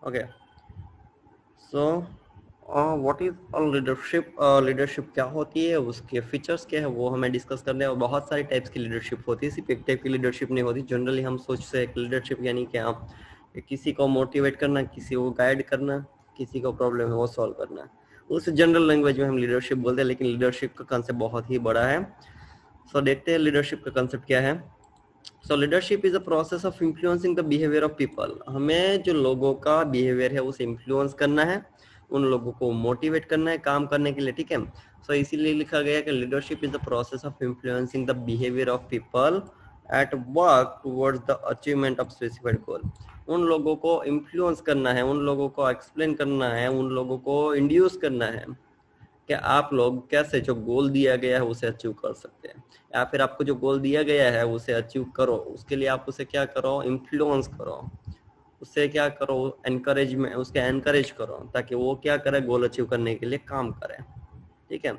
Okay, so what is leadership, leadership क्या होती है, उसके फीचर्स क्या है, वो हमें डिस्कस करने हैं। और बहुत सारी टाइप्स की लीडरशिप होती है, सिर्फ एक टाइप की लीडरशिप नहीं होती। जनरली हम सोचते हैं लीडरशिप यानी कि आप किसी को मोटिवेट करना, किसी को गाइड करना, किसी को प्रॉब्लम है वो सॉल्व करना, उस जनरल लैंग्वेज में हम लीडरशिप बोलते हैं। लेकिन लीडरशिप का कंसेप्ट बहुत ही बड़ा है। सो देखते हैं लीडरशिप का कंसेप्ट क्या है। सो leadership is a process of influencing the behaviour of people. हमें जो लोगों का बिहेवियर है उसे इन्फ्लुएंस करना है, उन लोगों को मोटिवेट करना है काम करने के लिए, ठीक है। सो इसीलिए लिखा गया कि leadership is the process of influencing the behaviour of people at work towards the achievement of specified goal. उन लोगों को इन्फ्लुएंस करना है, उन लोगों को एक्सप्लेन करना है, उन लोगों को इंड्यूस करना है कि आप लोग कैसे जो गोल दिया गया है उसे अचीव कर सकते हैं, या फिर आपको जो गोल दिया गया है उसे अचीव करो। उसके लिए आप उसे क्या करो, इन्फ्लुएंस करो, उससे क्या करो, एनकरेज में उसके एनकरेज करो ताकि वो क्या करे, गोल अचीव करने के लिए काम करे, ठीक है।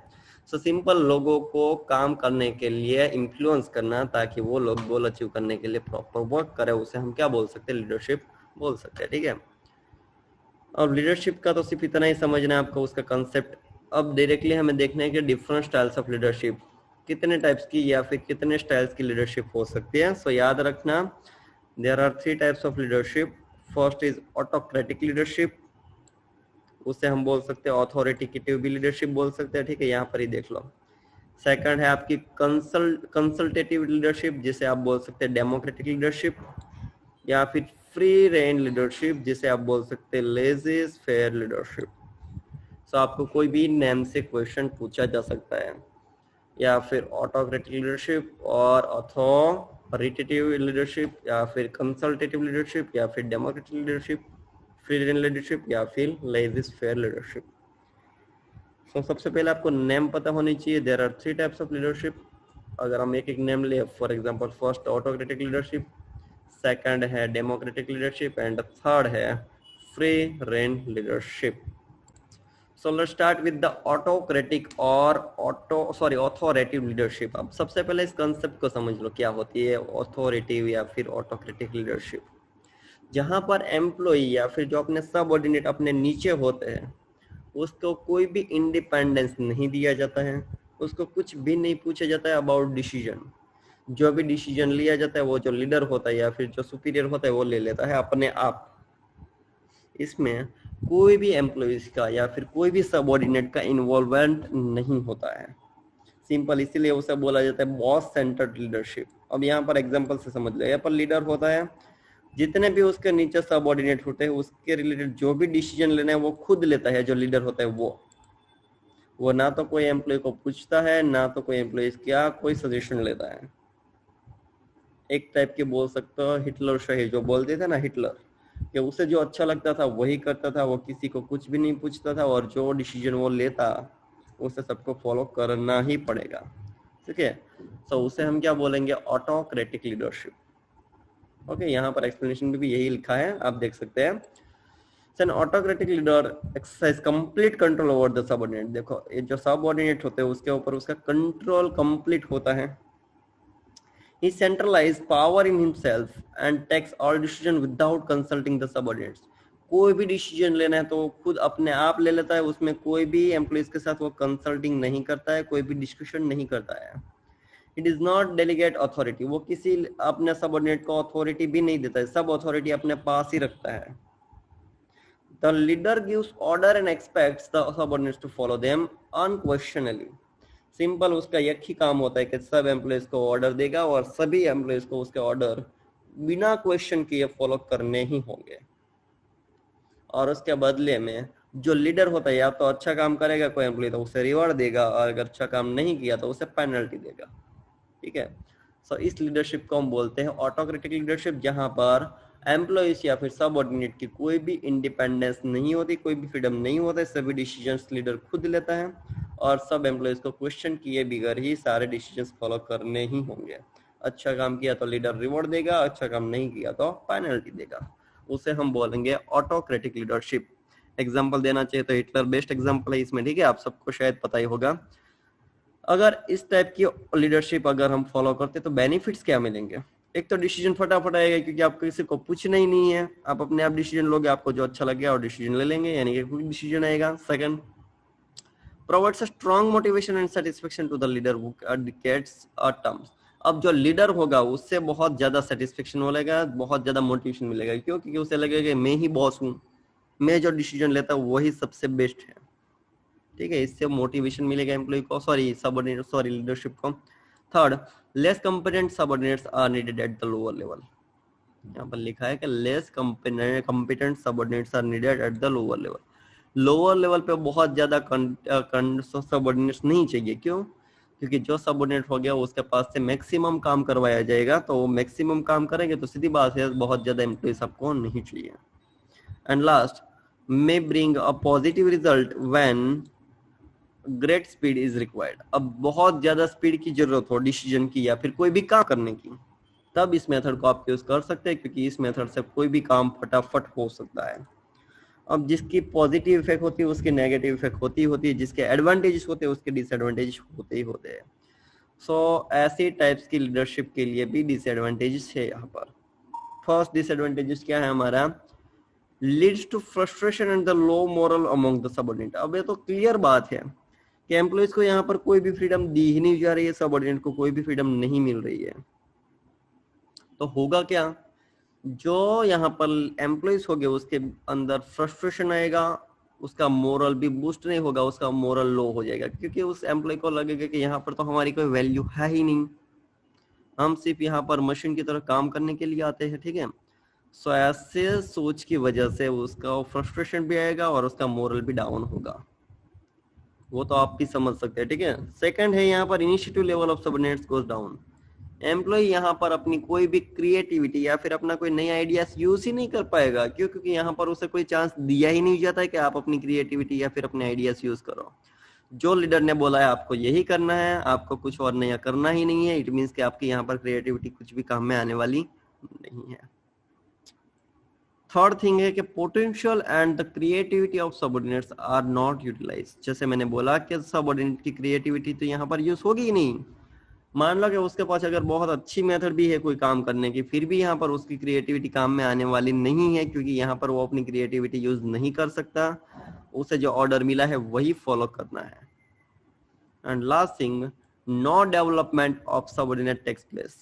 सो सिंपल, लोगों को काम करने के लिए इन्फ्लुएंस करना ताकि वो लोग गोल अचीव करने के लिए प्रॉपर वर्क करे, उसे हम क्या बोल सकते हैं, लीडरशिप बोल सकते हैं, ठीक है। अब लीडरशिप का तो सिर्फ इतना ही समझना है आपको, उसका कंसेप्ट। अब डायरेक्टली हमें देखना है कि डिफरेंट स्टाइल्स ऑफ लीडरशिप, कितने टाइप्स की या फिर कितने स्टाइल्स की लीडरशिप हो सकती है। सो याद रखना, there are 3 types of leadership. First is autocratic leadership, उसे हम बोल सकते हैं ऑथोरिटेटिव भी लीडरशिप बोल सकते हैं, ठीक है, यहाँ पर ही देख लो। सेकंड है आपकी कंसल्टेटिव लीडरशिप, जिसे आप बोल सकते हैं डेमोक्रेटिक लीडरशिप, या फिर फ्री रेन लीडरशिप, जिसे आप बोल सकते हैं लेजी फेयर लीडरशिप। सो आपको कोई भी नेम से क्वेश्चन पूछा जा सकता है, या फिर ऑटोक्रेटिक लीडरशिप और अथॉरिटेटिव लीडरशिप, या फिर कंसल्टेटिव लीडरशिप, या फिर democratic leadership, free rein leadership, या फिर लेजी फेयर लीडरशिप। सो सबसे पहले आपको नेम पता होनी चाहिए। There are 3 types of leadership. अगर हम एक एक नेम ले, for example first autocratic leadership, second है डेमोक्रेटिक लीडरशिप, एंड थर्ड है free rein leadership. So let's start with the autocratic और ऑथोरेटिव लीडरशिप। अब सबसे पहले इस कंसेप्ट को समझ लो, क्या होती है ऑथोरेटिव या फिर ऑटोक्रेटिक लीडरशिप। जहां पर एम्प्लॉय या फिर जो अपने सबऑर्डिनेट अपने नीचे होते हैं, उसको कोई भी इंडिपेंडेंस नहीं दिया जाता है, उसको कुछ भी नहीं पूछा जाता है अबाउट डिसीजन। जो भी डिसीजन लिया जाता है वो जो लीडर होता है या फिर जो सुपीरियर होता है वो ले लेता है अपने आप। इसमें कोई भी एम्प्लॉइज का या फिर कोई भी सबऑर्डिनेट का इन्वॉल्वमेंट नहीं होता है। सिंपल इसीलिए उसे बोला जाता है बॉस सेंटर्ड लीडरशिप। अब यहाँ पर एग्जांपल से समझ लो, यहाँ पर लीडर होता है, जितने भी उसके नीचे सबऑर्डिनेट होते हैं उसके रिलेटेड जो भी डिसीजन लेना है वो खुद लेता है। जो लीडर होता है वो ना तो कोई एम्प्लॉय को पूछता है, ना तो कोई एम्प्लॉय क्या कोई सजेशन लेता है। एक टाइप के बोल सकते हो हिटलर शाही, जो बोलते थे ना हिटलर, कि उसे जो अच्छा लगता था वही करता था, वो किसी को कुछ भी नहीं पूछता था, और जो डिसीजन वो लेता उसे सबको फॉलो करना ही पड़ेगा, ठीक है। सो उसे हम क्या बोलेंगे, ऑटोक्रेटिक लीडरशिप। ओके, यहाँ पर एक्सप्लेनेशन में भी यही लिखा है, आप देख सकते हैं। N autocratic leader exercise complete control over the subordinate. देखो, ये जो सबऑर्डिनेट होते हैं उसके ऊपर उसका कंट्रोल कंप्लीट होता है। He centralizes power in himself and takes all decision without consulting the subordinates. कोई भी डिसीजन लेना है तो खुद अपने आप ले लेता है, उसमें कोई भी एम्प्लॉइज के साथ वो कंसल्टिंग नहीं करता है, कोई भी डिस्कशन नहीं करता है। It is not delegate authority, वो किसी अपने सबऑर्डिनेट को अथॉरिटी भी नहीं देता है, सब अथॉरिटी अपने पास ही रखता है। The leader gives order and expects the subordinates to follow them unquestionably. Simple उसका एक ही काम होता है कि सब एम्प्लॉइज को ऑर्डर देगा और सभी एम्प्लॉइज को उसके ऑर्डर बिना क्वेश्चन किए फॉलो करने ही होंगे। और उसके बदले में जो लीडर होता है या तो अच्छा काम करेगा कोई एम्प्लॉय तो उसे रिवॉर्ड देगा, और अगर अच्छा काम नहीं किया तो उसे पेनल्टी देगा, ठीक है। सो इस लीडरशिप को हम बोलते हैं ऑटोक्रेटिक लीडरशिप, जहां पर एम्प्लॉइज या फिर सबऑर्डिनेट की कोई भी इंडिपेंडेंस नहीं होती, कोई भी फ्रीडम नहीं होता है, सभी डिसीजंस लीडर खुद लेता है, और सब एम्प्लॉइज को क्वेश्चन किए बगैर ही सारे डिसीजंस फॉलो करने ही होंगे। अच्छा काम किया तो लीडर रिवॉर्ड देगा, अच्छा काम नहीं किया तो पेनल्टी देगा, उसे हम बोलेंगे ऑटोक्रेटिक लीडरशिप। एग्जाम्पल देना चाहिए तो हिटलर बेस्ट एग्जाम्पल है इसमें, ठीक है, आप सबको शायद पता ही होगा। अगर इस टाइप की लीडरशिप अगर हम फॉलो करते तो बेनिफिट्स क्या मिलेंगे। एक तो डिसीजन फटाफट आएगा क्योंकि आपको किसी को पूछना ही नहीं है, आप अपने आप डिसीजन लोगे, आपको जो अच्छा लगे और डिसीजन ले लेंगे, यानी कि क्विक डिसीजन आएगा। Second, provides a strong motivation and satisfaction to the leader who advocates terms। अब जो लीडर होगा उससे बहुत ज्यादा सेटिस्फेक्शन मिलेगा, बहुत ज्यादा मोटिवेशन मिलेगा। क्यों? क्योंकि उसे लगेगा कि मैं ही बॉस हूँ, मैं जो डिसीजन लेता हूँ वही सबसे बेस्ट है। ठीक है, इससे मोटिवेशन मिलेगा एम्प्लॉय को, सॉरी लीडरशिप को। Third, less competent subordinates are needed at the lower level. यहाँ पर लिखा है कि less competent subordinates are needed at the lower level. Lower level पे बहुत ज्यादा सबऑर्डिनेट्स नहीं चाहिए। क्यों? क्योंकि जो सबऑर्डिनेट हो गया उसके पास से मैक्सिमम काम करवाया जाएगा, तो वो मैक्सिमम काम करेंगे तो सीधी बात है बहुत ज्यादा एम्प्लॉइज आपको नहीं चाहिए। And last, may bring a positive result when great speed is required. अब बहुत ज्यादा स्पीड की जरूरत हो डिसीजन की या फिर कोई भी काम करने की, तब इस मेथड को आप यूज कर सकते हैं, क्योंकि इस मेथड से कोई भी काम फटाफट हो सकता है। अब जिसकी पॉजिटिव इफेक्ट होती है उसकी नेगेटिव इफेक्ट होती है, जिसके एडवांटेजेस होते हैं उसके डिसएडवांटेजेस होते ही होते हैं। सो ऐसी टाइप्स की लीडरशिप के लिए भी डिसएडवांटेजेस है यहाँ पर। फर्स्ट डिसएडवांटेजेस क्या है हमारा? Leads to frustration and the low morale among the subordinate. अब ये तो क्लियर बात है कि एम्प्लॉइज को यहाँ पर कोई भी फ्रीडम दी ही नहीं जा रही है, सबऑर्डिनेट को कोई भी फ्रीडम नहीं मिल रही है। तो होगा क्या? जो यहाँ पर एम्प्लॉइज हो गए उसके अंदर फ्रस्ट्रेशन आएगा, उसका मोरल भी बूस्ट नहीं होगा, उसका मोरल लो हो जाएगा, क्योंकि उस एम्प्लॉय को लगेगा कि यहाँ पर तो हमारी कोई वैल्यू है ही नहीं, हम सिर्फ यहाँ पर मशीन की तरह काम करने के लिए आते हैं। ठीक है, सो ऐसे सोच की वजह से उसका फ्रस्ट्रेशन भी आएगा और उसका मोरल भी डाउन होगा, वो तो आप भी समझ सकते हैं। ठीक है, सेकंड है यहाँ पर initiative level of subordinates goes down. Employ यहाँ पर अपनी कोई भी क्रिएटिविटी या फिर अपना कोई नया आइडियाज यूज ही नहीं कर पाएगा। क्यों? क्योंकि यहाँ पर उसे कोई चांस दिया ही नहीं जाता है कि आप अपनी क्रिएटिविटी या फिर अपने आइडियाज यूज करो। जो लीडर ने बोला है आपको यही करना है, आपको कुछ और नया करना ही नहीं है, इट मीन्स कि आपकी यहाँ पर क्रिएटिविटी कुछ भी काम में आने वाली नहीं है। थर्ड थिंग है कि potential and the creativity of subordinates are not utilize. जैसे मैंने बोला कि सबऑर्डिनेट की क्रिएटिविटी तो यहाँ पर यूज होगी ही नहीं। मान लो कि उसके पास अगर बहुत अच्छी मेथड भी है कोई काम करने की, फिर भी यहाँ पर उसकी क्रिएटिविटी काम में आने वाली नहीं है, क्योंकि यहाँ पर वो अपनी क्रिएटिविटी यूज नहीं कर सकता, उसे जो ऑर्डर मिला है वही फॉलो करना है। And last thing, no development of subordinate takes place.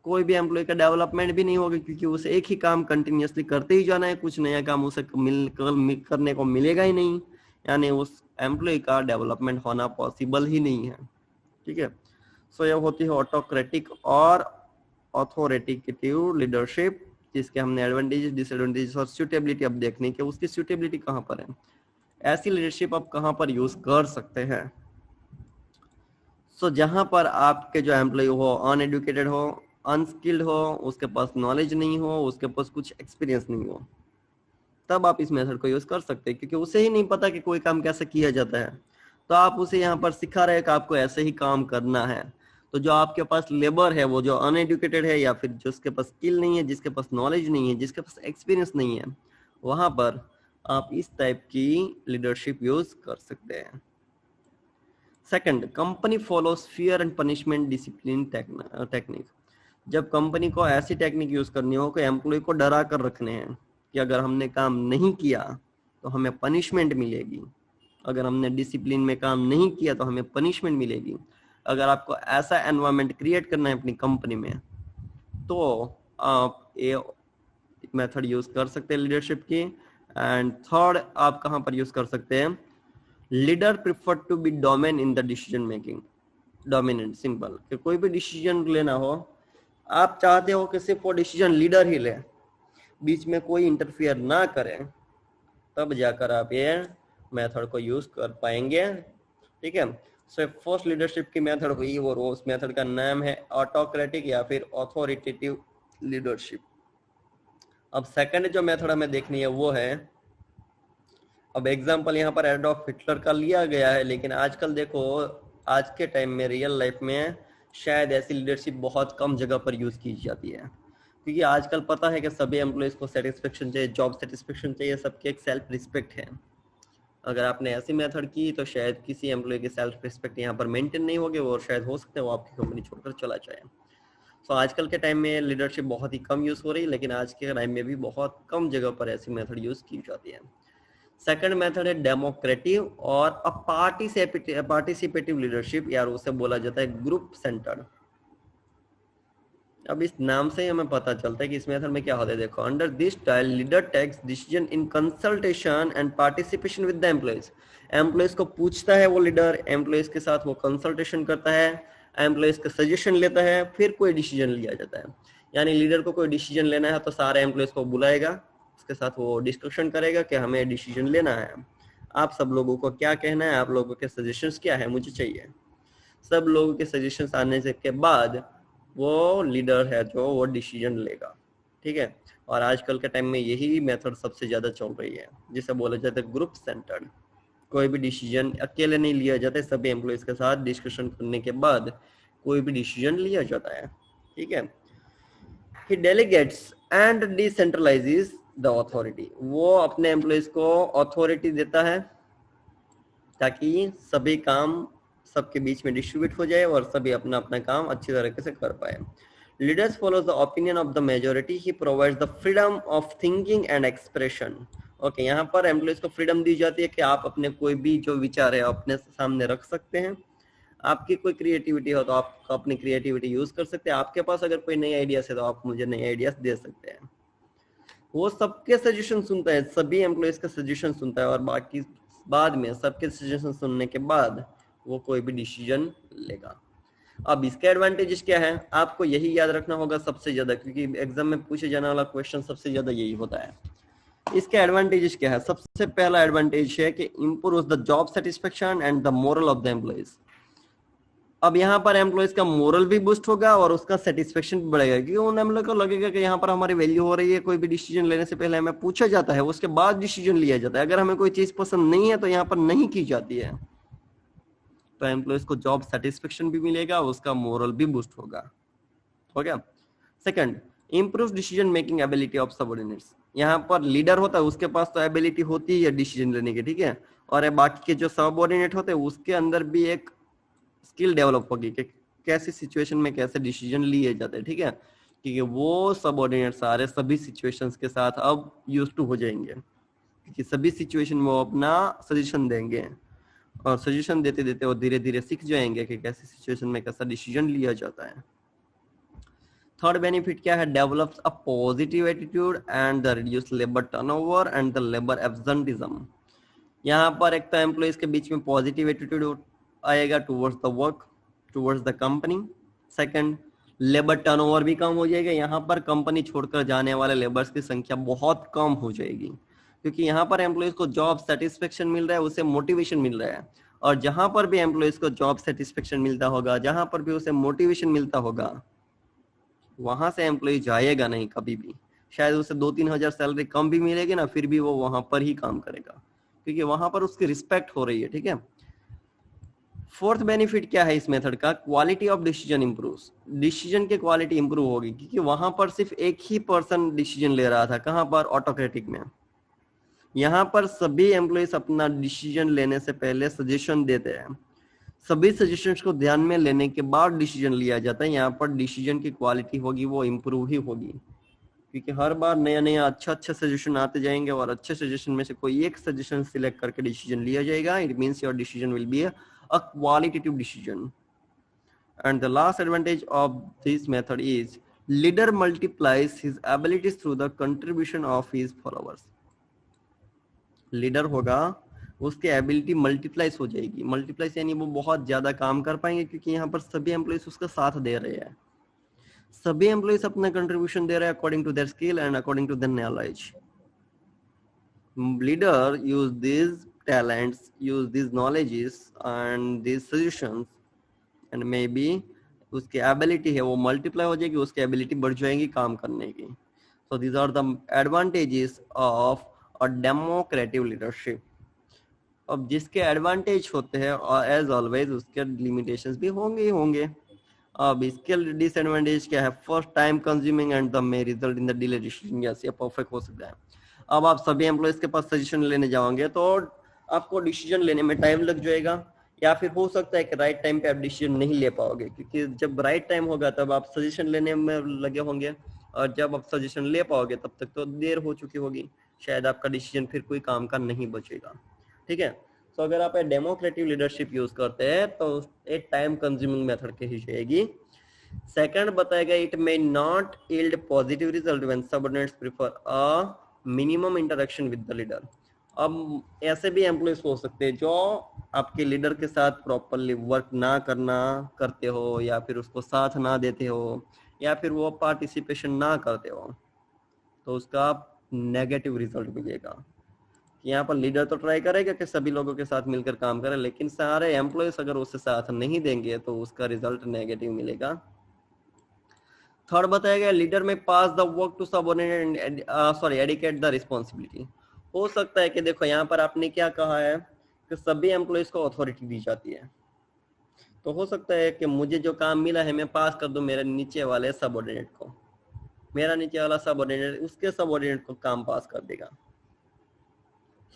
कोई भी एम्प्लॉय का डेवलपमेंट भी नहीं होगा, क्योंकि उसे एक ही काम कंटिन्यूअसली करते ही जाना है, कुछ नया काम उसे करने को मिलेगा ही नहीं, यानी उस एम्प्लॉय का डेवलपमेंट होना पॉसिबल ही नहीं है। ठीक है, सो यह होती है ऑटोक्रेटिक और ऑथोरिटेटिव लीडरशिप, जिसके हमने एडवांटेजेस, डिसएडवांटेजेस और सूटेबिलिटी अब देखने के उसकी सूटेबिलिटी कहाँ पर है, ऐसी लीडरशिप आप कहाँ पर यूज कर सकते हैं। सो जहां पर आपके जो एम्प्लॉय हो अनएडुकेटेड हो, अनस्किल्ड हो, उसके पास नॉलेज नहीं हो, उसके पास कुछ एक्सपीरियंस नहीं हो, तब आप इस मेथड को यूज कर सकते हैं, क्योंकि उसे ही नहीं पता कि कोई काम कैसे किया जाता है, तो आप उसे यहाँ पर सिखा रहे हैं कि आपको ऐसे ही काम करना है। तो जो आपके पास लेबर है, वो जो अनएडुकेटेड है या फिर जिसके पास स्किल नहीं है, जिसके पास नॉलेज नहीं है, जिसके पास एक्सपीरियंस नहीं है, वहां पर आप इस टाइप की लीडरशिप यूज कर सकते हैं। Second, company follows fear and punishment discipline technique. जब कंपनी को ऐसी टेक्निक यूज करनी हो कि एम्प्लॉय को डरा कर रखने हैं कि अगर हमने काम नहीं किया तो हमें पनिशमेंट मिलेगी, अगर हमने डिसिप्लिन में काम नहीं किया तो हमें पनिशमेंट मिलेगी, अगर आपको ऐसा एनवायरनमेंट क्रिएट करना है अपनी कंपनी में, तो आप ये मेथड यूज कर सकते हैं लीडरशिप की। एंड थर्ड, आप कहां पर यूज कर सकते हैं? Leader prefer to be domain in the decision making. Dominant, simple, कि कोई भी डिसीजन लेना हो, आप चाहते हो कि सिर्फ वो डिसीजन लीडर ही ले, बीच में कोई इंटरफियर ना करे, तब जाकर आप ये मेथड को यूज कर पाएंगे। ठीक है, सो फर्स्ट लीडरशिप की मेथड हुई और उस मेथड का नाम है ऑटोक्रेटिक या फिर ऑथोरिटेटिव लीडरशिप। अब सेकंड जो मेथड हमें देखनी है वो है, अब एग्जांपल यहाँ पर एडॉल्फ हिटलर का लिया गया है, लेकिन आजकल देखो आज के टाइम में रियल लाइफ में शायद ऐसी लीडरशिप बहुत कम जगह पर यूज की जाती है, क्योंकि आजकल पता है कि सभी एम्प्लॉयज को सेटिस्फेक्शन चाहिए, जॉब सेटिस्फेक्शन चाहिए, सबकी एक सेल्फ रिस्पेक्ट है। अगर आपने ऐसी मेथड की तो शायद किसी एम्प्लॉय की सेल्फ रिस्पेक्ट यहाँ पर मेंटेन नहीं होगी और शायद हो सकता है वो आपकी कंपनी छोड़कर चला जाए। सो आजकल के टाइम में लीडरशिप बहुत ही कम यूज हो रही है, लेकिन आज के टाइम में भी बहुत कम जगह पर ऐसी मेथड यूज की जाती है। सेकंड मेथड है डेमोक्रेटिव और पार्टिसिपेटिव लीडरशिप, यार उसे बोला जाता है ग्रुप सेंटर्ड। अब इस नाम से ही हमें पता चलता है कि इस मेथड में क्या होता है। देखो, under this style leader takes decision in consultation and participation with the employees. Employees को पूछता है वो लीडर, एम्प्लॉइज के साथ वो कंसल्टेशन करता है, एम्प्लॉइज का सजेशन लेता है, फिर कोई डिसीजन लिया जाता है। यानी लीडर को कोई डिसीजन लेना है तो सारे एम्प्लॉइज को बुलाएगा, उसके साथ वो डिस्कशन करेगा कि हमें डिसीजन लेना है, आप सब लोगों को क्या कहना है, आप लोगों के सजेशंस क्या है, मुझे चाहिए। सब लोगों के सजेशंस आने से के बाद वो लीडर है जो वो डिसीजन लेगा, ठीक है। और आजकल के टाइम में यही मेथड सबसे ज्यादा चल रही है, जिसे बोला जाता है ग्रुप सेंटर्ड। कोई भी डिसीजन अकेले नहीं लिया जाता है, सभी एम्प्लॉइज के साथ डिस्कशन करने के बाद कोई भी डिसीजन लिया जाता है, ठीक है। He delegates and decentralizes the authority। वो अपने एम्प्लॉइज को अथॉरिटी देता है ताकि सभी काम सबके बीच में डिस्ट्रीब्यूट हो जाए और सभी अपना अपना काम अच्छी तरीके से कर पाए। Leaders follows the opinion of the majority, he provides the freedom of thinking and expression. Okay, यहाँ पर एम्प्लॉइज को फ्रीडम दी जाती है कि आप अपने कोई भी जो विचार है अपने सामने रख सकते हैं। आपकी कोई क्रिएटिविटी हो तो आप अपनी क्रिएटिविटी यूज कर सकते हैं। आपके पास अगर कोई नई आइडियाज है तो आप मुझे नए आइडियाज दे सकते हैं। वो सबके सजेशन सुनता है, सभी एम्प्लॉइज का सजेशन सुनता है और बाकी बाद में सबके सजेशन सुनने के बाद वो कोई भी डिसीजन लेगा। अब इसके एडवांटेजेस क्या है, आपको यही याद रखना होगा सबसे ज्यादा, क्योंकि एग्जाम में पूछे जाने वाला क्वेश्चन सबसे ज्यादा यही होता है। इसके एडवांटेजेस क्या है, सबसे पहला एडवांटेज है कि improve the job satisfaction and the moral of the employees. अब यहाँ पर एम्प्लॉइज का मोरल भी बूस्ट होगा और उसका सेटिस्फेक्शन भी बढ़ेगा, क्योंकि उन एम्प्लॉय को लगेगा कि यहाँ पर हमारी वैल्यू हो रही है, कोई भी डिसीजन लेने से पहले हमें पूछा जाता है, उसके बाद डिसीजन लिया जाता है। अगर हमें कोई चीज पसंद नहीं है तो यहाँ पर नहीं की जाती है, तो एम्प्लॉइज को जॉब सेटिस्फेक्शन भी मिलेगा, उसका मोरल भी बूस्ट होगा। हो गया। Second, improve decision making ability of subordinates. यहाँ पर लीडर होता है, उसके पास तो एबिलिटी होती है डिसीजन लेने की, ठीक है, और बाकी के जो सबऑर्डिनेट होते हैं उसके अंदर भी एक स्किल डेवलप होगी कि कैसी सिचुएशन में कैसे डिसीजन लिए जाते हैं, ठीक है, क्योंकि वो सबऑर्डिनेट सारे सभी सिचुएशंस के साथ अब यूज्ड टू हो जाएंगे, क्योंकि सभी सिचुएशन में वो अपना सजेशन देंगे और सजेशन देते देते वो धीरे धीरे सीख जाएंगे कि कैसी सिचुएशन में कैसा डिसीजन लिया जाता है। थर्ड बेनिफिट क्या है, develops a positive attitude and the reduce labour turnover and the labour absenteeism. यहाँ पर एक तो एम्प्लॉइज के बीच में पॉजिटिव एटीट्यूड आएगा towards the work, towards the company. Second, labour turnover भी कम हो जाएगा, यहाँ पर कंपनी छोड़कर जाने वाले लेबर्स की संख्या बहुत कम हो जाएगी, क्योंकि यहाँ पर एम्प्लॉइज को जॉब सेटिस्फेक्शन मिल रहा है, उसे मोटिवेशन मिल रहा है। और जहां पर भी एम्प्लॉइज को जॉब सेटिस्फेक्शन मिलता होगा, जहां पर भी उसे मोटिवेशन मिलता होगा, वहां से एम्प्लॉय जाएगा नहीं कभी भी। शायद उसे 2-3 हजार सैलरी कम भी मिलेगी ना, फिर भी वो वहां पर ही काम करेगा, क्योंकि वहां पर उसकी रिस्पेक्ट हो रही है, ठीक है। फोर्थ बेनिफिट क्या है इस मेथड का, quality of decision improves. Decision की क्वालिटी इंप्रूव होगी, क्योंकि वहां पर सिर्फ एक ही पर्सन डिसीजन ले रहा था, कहां पर, ऑटोक्रेटिक में। यहाँ पर सभी एम्प्लॉइज अपना डिसीजन लेने से पहले सजेशन देते हैं, सभी सजेशंस को ध्यान में लेने के बाद डिसीजन लिया जाता है। यहाँ पर डिसीजन की क्वालिटी होगी वो इंप्रूव ही होगी, क्योंकि हर बार नया नया अच्छा सजेशन आते जाएंगे और अच्छे सजेशन में से कोई एक सजेशन सिलेक्ट करके डिसीजन लिया जाएगा। It means your decision will be a qualitative decision. And the last advantage of this method is leader multiplies his abilities through the contribution of his followers. Leader होगा, उसकी ability multiplies हो जाएगी। Multiplies यानी वो बहुत ज्यादा काम कर पाएंगे, क्योंकि यहाँ पर सभी एम्प्लॉइज उसका साथ दे रहे हैं, सभी एम्प्लॉइज अपना कंट्रीब्यूशन दे रहे हैं according to their skill and according to their knowledge. Leader use this talents, use these knowledges and these suggestions, and maybe उसकी ability है वो multiply हो जाएगी, उसकी ability बढ़ जाएगी काम करने की। So these are the advantages of a democratic leadership. अब जिसके advantage होते हैं और as always उसके limitations भी होंगे ही होंगे। अब इसके disadvantage क्या है, first time consuming and the may result in the delay decision। yes, ये perfect हो सकता है। अब आप सभी एम्प्लॉइज के पास सजेशन लेने जाओगे तो आपको डिसीजन लेने में टाइम लग जाएगा, या फिर हो सकता है कि राइट टाइम पे आप डिसीजन नहीं ले पाओगे, क्योंकि जब राइट टाइम होगा तब आप सजेशन लेने में लगे होंगे, और जब आप सजेशन ले पाओगे तब तक तो देर हो चुकी होगी, शायद आपका डिसीजन फिर कोई काम का नहीं बचेगा। ठीक है, तो अगर आप डेमोक्रेटिक लीडरशिप यूज करते हैं तो एक टाइम कंज्यूमिंग मेथड कही जाएगी। सेकंड बताएगा it may not yield positive result when subordinates prefer a minimum interaction with the leader. अब ऐसे भी एम्प्लॉयज हो सकते हैं जो आपके लीडर के साथ प्रॉपरली वर्क ना करते हो, या फिर उसको साथ ना देते हो, या फिर वो पार्टिसिपेशन ना करते हो, तो उसका नेगेटिव रिजल्ट मिलेगा। यहाँ पर लीडर तो ट्राई करेगा कि सभी लोगों के साथ मिलकर काम करे, लेकिन सारे एम्प्लॉयज अगर उससे साथ नहीं देंगे तो उसका रिजल्ट नेगेटिव मिलेगा। थर्ड बताया leader may pass the work to subordinate abdicate the responsibility. हो सकता है कि देखो यहाँ पर आपने क्या कहा है कि सभी एम्प्लॉयज को अथॉरिटी दी जाती है, तो हो सकता है कि मुझे जो काम मिला है मैं पास कर दूं मेरे नीचे वाले सबऑर्डिनेट को, मेरा नीचे वाला सबऑर्डिनेट उसके सबऑर्डिनेट को काम पास कर देगा।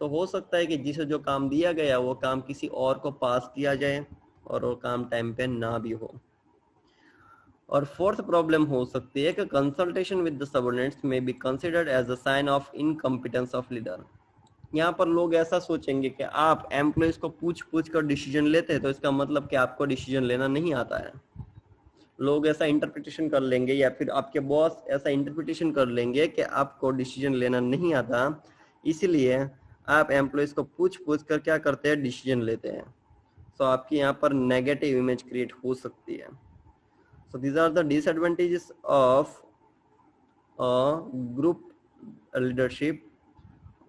तो हो सकता है कि जिसे जो काम दिया गया वो काम किसी और को पास किया जाए और वो काम टाइम पे ना भी हो। और फोर्थ प्रॉब्लम हो सकती है कि कंसल्टेशन विद द सबऑर्डिनेट्स में be considered as a sign of incompetence of leader. यहाँ पर लोग ऐसा सोचेंगे कि आप एम्प्लॉयज को पूछ कर डिसीजन लेते हैं तो इसका मतलब कि आपको डिसीजन लेना नहीं आता है। लोग ऐसा इंटरप्रिटेशन कर लेंगे, या फिर आपके बॉस ऐसा इंटरप्रिटेशन कर लेंगे कि आपको डिसीजन लेना नहीं आता, इसलिए आप एम्प्लॉयज को पूछ कर क्या करते हैं, डिसीजन लेते हैं। सो आपकी यहाँ पर नेगेटिव इमेज क्रिएट हो सकती है। So these are the disadvantages of group leadership।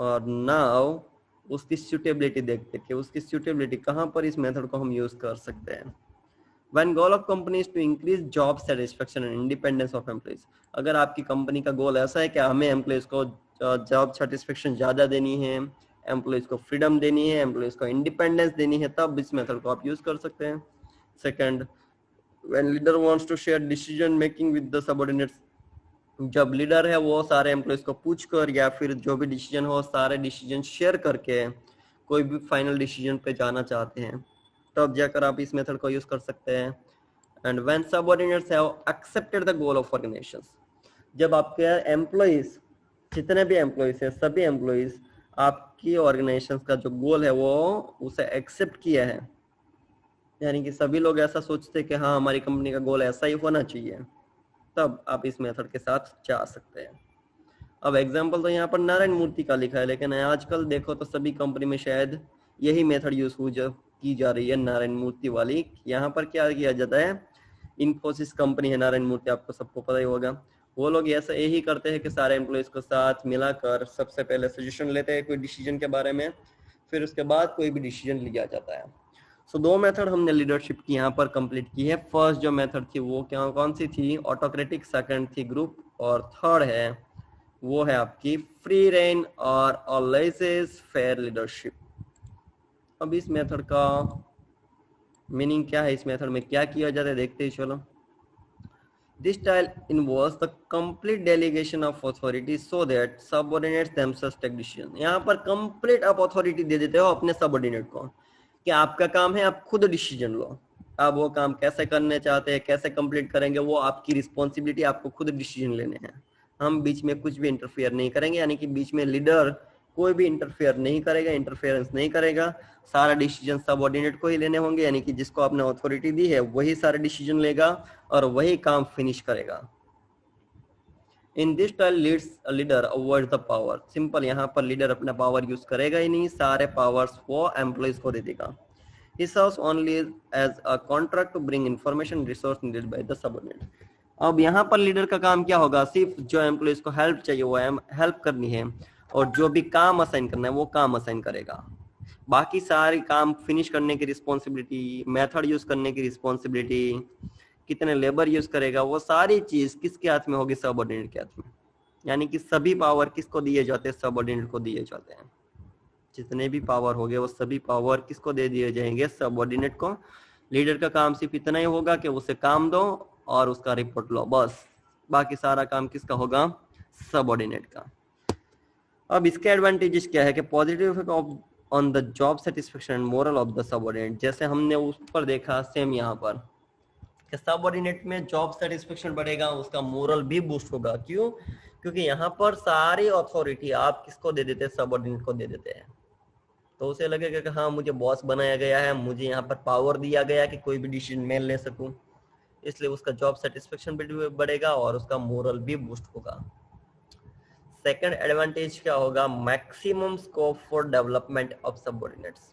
और now उसकी suitability देखते हैं कि उसकी suitability कहाँ पर इस मेथड को हम यूज कर सकते हैं। When goal of company is to increase job satisfaction and independence of employees। अगर आपकी कंपनी का गोल ऐसा है कि हमें एम्प्लॉयज को जॉब सेटिस्फेक्शन ज्यादा देनी है, एम्प्लॉयज को फ्रीडम देनी है, एम्प्लॉयज को इंडिपेंडेंस देनी है, तब इस मेथड को आप यूज कर सकते हैं। Second, when leader wants to share decision making with the subordinates। जब लीडर है वो सारे एम्प्लॉयज को पूछकर या फिर जो भी डिसीजन हो सारे डिसीजन शेयर करके कोई भी फाइनल डिसीजन पे जाना चाहते हैं, तब जाकर आप इस मेथड को यूज कर सकते हैं। And when subordinates have accepted the goal of organisations. जब आपके एम्प्लॉयज जितने भी एम्प्लॉयज हैं सभी एम्प्लॉयज आपकी ऑर्गेनाइजेशन का जो गोल है वो उसे एक्सेप्ट किया है, यानी कि सभी लोग ऐसा सोचते हैं कि हाँ हमारी कंपनी का गोल ऐसा ही होना चाहिए, तब आप इस मेथड के साथ जा सकते हैं। अब एग्जांपल तो यहाँ पर नारायण मूर्ति का लिखा है, लेकिन आजकल देखो तो सभी कंपनी में शायद यही मेथड यूज की जा रही है, नारायण मूर्ति वाली। यहाँ पर क्या किया जाता है, इन्फोसिस कंपनी है नारायण मूर्ति, आपको सबको पता ही होगा। वो लोग ऐसा यही करते हैं कि सारे एम्प्लॉयज को साथ मिलाकर सबसे पहले सजेशन लेते हैं कोई डिसीजन के बारे में, फिर उसके बाद कोई भी डिसीजन लिया जाता है। सो दो मेथड हमने लीडरशिप की यहाँ पर कंप्लीट की है। फर्स्ट जो मेथड थी वो क्या कौन सी थी, ऑटोक्रेटिक। सेकंड थी ग्रुप, और थर्ड है वो है आपकी फ्री रेन और लेज़ी फेयर लीडरशिप। अब इस मेथड का मीनिंग क्या है, इस मेथड में क्या किया जाता है देखते ही चलो। This style involves the complete delegation of authority so that subordinates themselves take decision। यहाँ पर complete आप authority दे देते हो अपने subordinate को कि आपका काम है, आप खुद डिसीजन लो। आप वो काम कैसे करने चाहते हैं, कैसे कंप्लीट करेंगे, वो आपकी रिस्पॉन्सिबिलिटी, आपको खुद डिसीजन लेने हैं। हम बीच में कुछ भी इंटरफेयर नहीं करेंगे, यानी कि बीच में लीडर कोई भी इंटरफेयर नहीं करेगा, इंटरफेरेंस नहीं करेगा। सारा डिसीजन सबऑर्डिनेट को ही लेने होंगे, यानी कि जिसको आपने अथॉरिटी दी है वही सारे डिसीजन लेगा और वही काम फिनिश करेगा। In this style leader avoid the power. Simple, यहाँ पर लीडर अपना पावर यूज करेगा ही नहीं, सारे पावर्स वो एम्प्लॉयज को दे देगा। He serves only as a contract to bring information resource needed by the subordinate। अब यहाँ पर लीडर का काम क्या होगा, सिर्फ जो एम्प्लॉयज को हेल्प चाहिए वो हेल्प करनी है, और जो भी काम असाइन करना है वो काम असाइन करेगा। बाकी सारे काम फिनिश करने की रिस्पॉन्सिबिलिटी, मेथड यूज करने की रिस्पॉन्सिबिलिटी, कितने लेबर यूज करेगा, वो सारी चीज किसके हाथ में होगी, सबऑर्डिनेट के हाथ में। यानी कि सभी पावर किसको दिए जाते हैं, सबऑर्डिनेट को दिए जाते हैं। जितने भी पावर हो गए वो सभी पावर किसको दे दिए जाएंगे, सबऑर्डिनेट को। लीडर का काम सिर्फ इतना ही होगा कि उसे काम दो और उसका रिपोर्ट लो, बस। बाकी सारा काम किसका होगा, सबऑर्डिनेट का। अब इसके एडवांटेजेस क्या है कि positive effect of on the job satisfaction and moral of the subordinate. जैसे हमने उस पर देखा सेम यहाँ पर कि सबऑर्डिनेट में जॉब सेटिस्फेक्शन बढ़ेगा, उसका मोरल भी बूस्ट होगा। क्यों? क्योंकि यहाँ पर सारी अथॉरिटी आप किसको दे देते हैं? सबऑर्डिनेट को दे देते हैं। तो उसे लगेगा कि हाँ मुझे बॉस बनाया गया है, मुझे यहाँ पर पावर दिया गया कि कोई भी डिसीजन मैं ले सकूं, इसलिए उसका जॉब सेटिस्फेक्शन भी बढ़ेगा और उसका मोरल भी बूस्ट होगा। सेकंड एडवांटेज क्या होगा? Maximum scope for development of subordinates.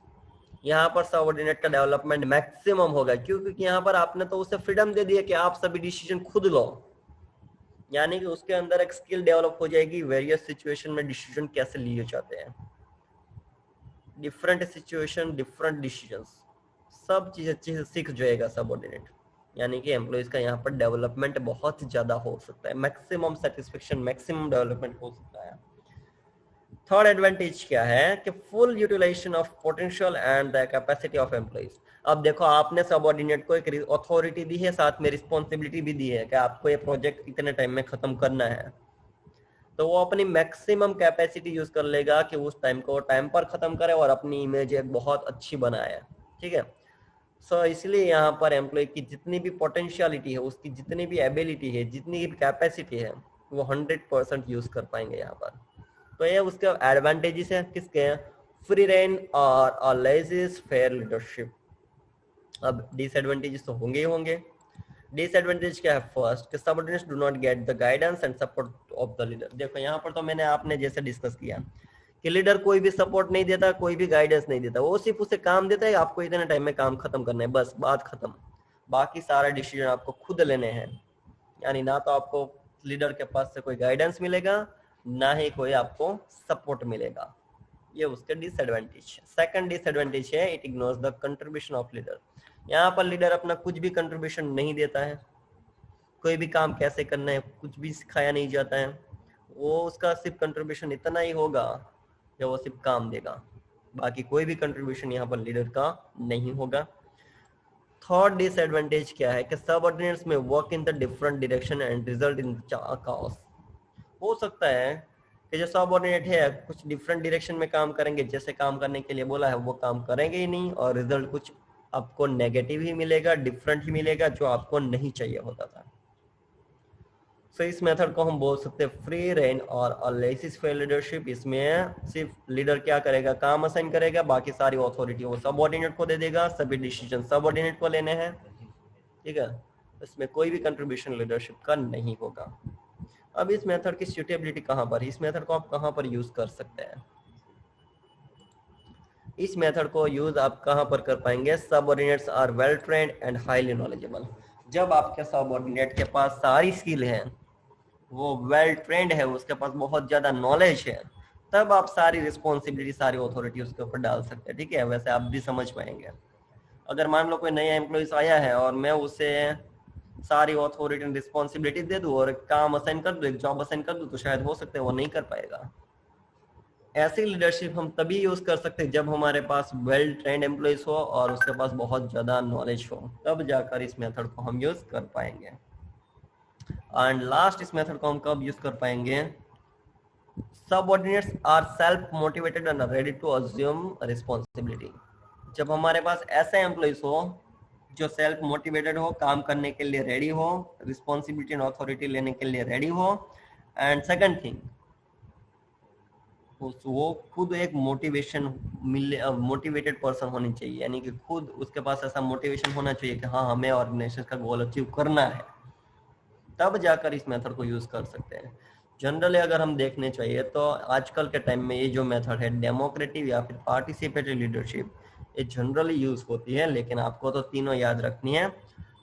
यहाँ पर सबऑर्डिनेट का डेवलपमेंट मैक्सिमम होगा। क्यों? क्योंकि यहाँ पर आपने तो उसे फ्रीडम दे दिया कि आप सभी डिसीजन खुद लो, यानी कि उसके अंदर एक स्किल डेवलप हो जाएगी वेरियस सिचुएशन में डिसीजन कैसे लिए जाते हैं, डिफरेंट सिचुएशन डिफरेंट डिसीजंस, सब चीजें अच्छे से सीख जाएगा सबऑर्डिनेट। यानी कि एम्प्लॉइज का यहाँ पर डेवलपमेंट बहुत ज्यादा हो सकता है, मैक्सिमम सेटिस्फेक्शन मैक्सिमम डेवलपमेंट हो सकता है। थर्ड एडवांटेज क्या है कि full utilization of potential and the capacity of employees. अब देखो आपने सबऑर्डिनेट को एक अथॉरिटी दी है, साथ में रिस्पॉन्सिबिलिटी भी दी है कि आपको ये प्रोजेक्ट इतने टाइम में खत्म करना है, तो वो अपनी मैक्सिमम कैपेसिटी यूज कर लेगा कि उस टाइम को टाइम पर खत्म करे और अपनी इमेज एक बहुत अच्छी बनाए। ठीक है, सो इसलिए यहाँ पर एम्प्लॉय की जितनी भी पोटेंशियलिटी है, उसकी जितनी भी एबिलिटी है, जितनी भी कैपेसिटी है, वो 100% यूज कर पाएंगे यहाँ पर। तो ये उसके एडवांटेजेस है किसके? फ्री रेन और लेजिस फेयर लीडरशिप। अब डिसएडवांटेजेस तो होंगे ही होंगे। डिसएडवांटेज क्या है? फर्स्ट कि subordinates do not get the guidance and support of the leader. देखो यहाँ पर तो मैंने आपने जैसे डिस्कस किया कि लीडर कोई भी सपोर्ट नहीं देता, कोई भी गाइडेंस नहीं देता, वो सिर्फ उसे काम देता है आपको इतने टाइम में काम खत्म करना है, बस बात खत्म। बाकी सारा डिसीजन आपको खुद लेने हैं। यानी ना तो आपको लीडर के पास से कोई गाइडेंस मिलेगा, ना ही कोई आपको सपोर्ट मिलेगा। ये उसके डिसएडवांटेज है। सेकंड डिसएडवांटेज है it ignores the contribution of leader. यहाँ पर लीडर अपना कुछ भी कंट्रीब्यूशन नहीं देता है, कोई भी काम कैसे करना है कुछ भी सिखाया नहीं जाता है, वो उसका सिर्फ कंट्रीब्यूशन इतना ही होगा कि वो सिर्फ काम देगा, बाकी कोई भी कंट्रीब्यूशन यहाँ पर लीडर का नहीं होगा। थर्ड डिसएडवांटेज क्या है कि subordinates may work in the different direction and result in chaos. हो सकता है कि जो सबऑर्डिनेट है कुछ डिफरेंट डायरेक्शन में काम करेंगे, जैसे काम करने के लिए बोला है वो काम करेंगे ही नहीं, और रिजल्ट कुछ आपको नेगेटिव ही मिलेगा, डिफरेंट ही मिलेगा, जो आपको नहीं चाहिए होता था। सो इस मेथड को हम बोल सकते हैं फ्री रेन और लेसिस फेयर लीडरशिप। इसमें सिर्फ लीडर क्या करेगा? काम असाइन करेगा, बाकी सारी अथॉरिटी वो सबऑर्डिनेट को दे देगा, सभी डिसीजन सबऑर्डिनेट को लेने हैं। ठीक है, इसमें कोई भी कंट्रीब्यूशन लीडरशिप का नहीं होगा। अब इस मेथड की सूटेबिलिटी कहाँ पर? इस मेथड को आप कहाँ पर यूज कर सकते हैं? इस मेथड को यूज आप कहाँ पर कर पाएंगे? Subordinates are well trained and highly knowledgeable. जब आपके सबऑर्डिनेट के पास सारी स्किल है, वो वेल ट्रेंड है, उसके पास बहुत ज्यादा नॉलेज है, तब आप सारी रिस्पॉन्सिबिलिटी सारी अथॉरिटी उसके ऊपर डाल सकते हैं। ठीक है, वैसे आप भी समझ पाएंगे। अगर मान लो कोई नया एम्प्लॉइज आया है और मैं उसे सारी अथॉरिटी एंड रिस्पॉन्सिबिलिटी दे दूं और काम असाइन कर दूं, एक जॉब असाइन कर दूं, तो शायद हो सकता है वो नहीं कर पाएगा। ऐसी लीडरशिप हम तभी यूज कर सकते हैं जब हमारे पास वेल ट्रेंड एम्प्लॉइज हो और उसके पास बहुत ज्यादा नॉलेज हो, तब जाकर इस मेथड को हम यूज कर पाएंगे। एंड लास्ट, इस मेथड को हम कब यूज कर पाएंगे? Subordinates are self motivated and ready to assume responsibility. जब हमारे पास ऐसे एम्प्लॉइज हो जो सेल्फ मोटिवेटेड हो, काम करने के लिए रेडी हो, रिस्पॉन्सिबिलिटी एंड अथॉरिटी लेने के लिए रेडी हो, एंड सेकंड थिंग वो खुद एक मोटिवेटेड पर्सन होनी चाहिए, यानी कि खुद उसके पास ऐसा मोटिवेशन होना चाहिए कि हाँ हमें ऑर्गेनाइजेशन का गोल अचीव करना है, तब जाकर इस मेथड को यूज कर सकते हैं। जनरली अगर हम देखने चाहिए तो आजकल के टाइम में ये जो मेथड है डेमोक्रेटिक या फिर पार्टिसिपेटरी लीडरशिप, ये जनरली यूज होती है। लेकिन आपको तो तीनों याद रखनी है,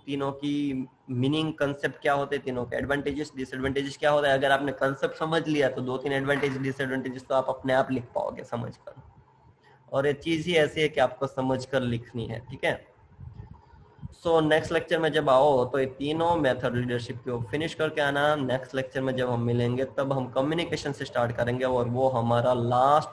तीनों की मीनिंग कंसेप्ट क्या होते हैं, तीनों के एडवांटेजेस डिसएडवांटेजेस क्या होता है। अगर आपने कंसेप्ट समझ लिया तो 2-3 एडवांटेज डिसएडवांटेजेस तो आप अपने आप लिख पाओगे समझकर, और ये चीज ही ऐसी है कि आपको समझकर लिखनी है। ठीक है, सो नेक्स्ट लेक्चर में जब आओ तो ये तीनों मेथड लीडरशिप को फिनिश करके आना। नेक्स्ट लेक्चर में जब हम मिलेंगे तब हम कम्युनिकेशन से स्टार्ट करेंगे, और वो हमारा लास्ट